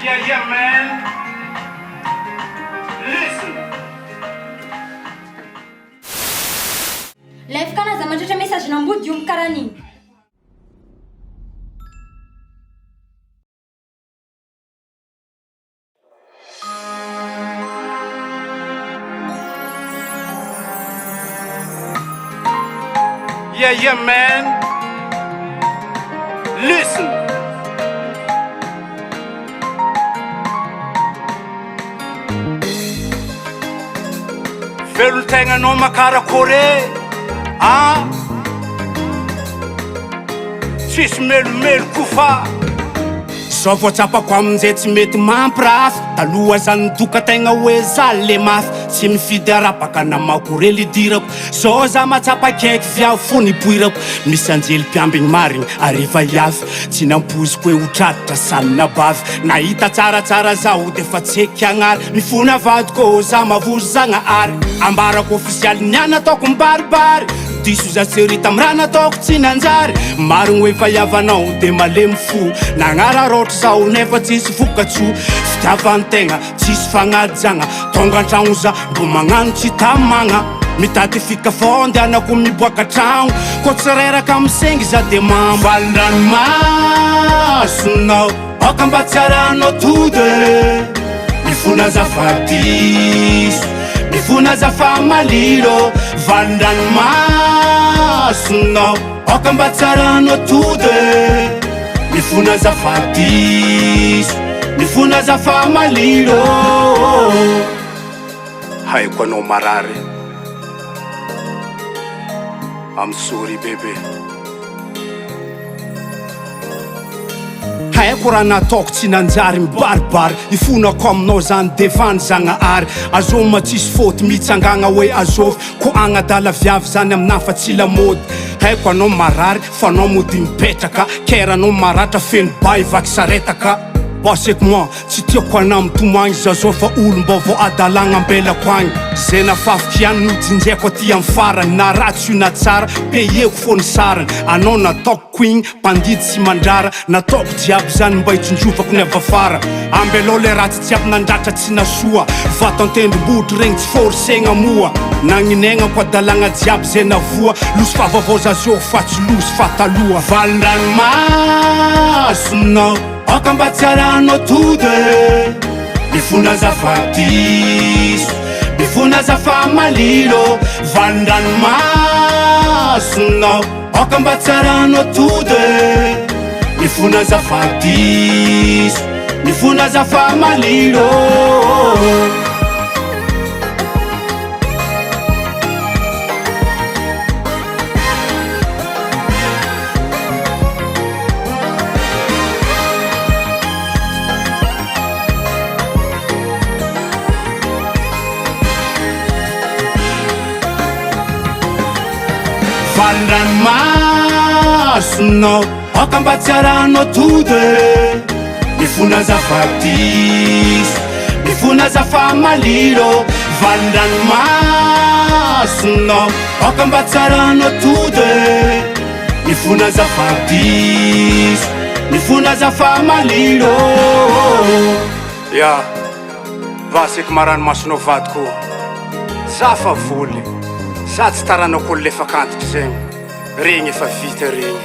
Yeah, man. Listen. Live kana za mandritra message nambody io karaha an'igny. Yeah, man. Listen. Velon-tainanao makarakory tsisy melomelo kofa zao voatsapako amin'izay tsy mety mampirafy taloha zany doka-taigna hoe zaly le mafy tsy mifidy arabaka namakory lidirako zao za matsapa kaiky viavy fo nipoirako misy anjely mpiambigny marigny ariva iafy tsy nampoziko hoe hotraditra salina bavy nahita tsaratsara zaho defa tseky agnary mifona vadiko za mavozo zagnahary ambarako ofisialy niana ataoko mibaribary diso za serita amiraha nataoko tsy nanjary marigny hoe fa iavanao de malemy fo nagnara rotra zaho nefa tsisy vokatso fitiavantegna tsisy fagnajagna tonga antragno za mbo magnano tsy tamagna mitady fika fondeanako miboaka tragno ko tsy reraka misengy za de mamvaliranomasonao oka mba tsiaranao tode mifona zafadiso mifona zafamalilo valiranomasonao oka mba tsiaranao tode mifona zafadiso mifona zafamalilo haiko anao marary I'm sorry baby haiko raha nataoko tsy nanjary mibaribary ifonako aminao zany devany zagnahary azoma tsisy fôty mitsangagna hoe azovy ko agnadala viavy zany aminafa tsy lamody haiko anao marary fa anao mody mipetraka keranao maratra feno bay vaky saretaka baseko moi tsy tiako anao mitomagny za zao fa olo mba vao adalagna ambelako agny zay nafafiky ihany nojinjaiko aty amy farany na ratsy io na tsara peyeko fo ny sarany anao nataoko igny mpandidy sy mandrara nataoko jiaby zany mba hitsondrovako ny avafara ambelao le ratsy jiaby nandratra tsy nasoa vatantendrobotry regny tsy forsegna moa nagninaignako adalagna jiaby zay navoa losy favavao za zao fa tsy losy fa taloha valiranomasonao oka mba tsiaranao tode mifona zafadiso mifona zafamalilo valiranomasonao oka mba tsiaranao tode mifona zafadiso mifona zafamalilo valiranomasonao oka mba tsiaranao tode mifona zafadiso mifona zafamalilo valiranomasonao oka mba tsiaranao tode mifona zafadiso mifona zafamalilo ya vaseko maranomasonao vadiko za fa voly za tsy taranako lefa kantitry zegny regny efa vita regny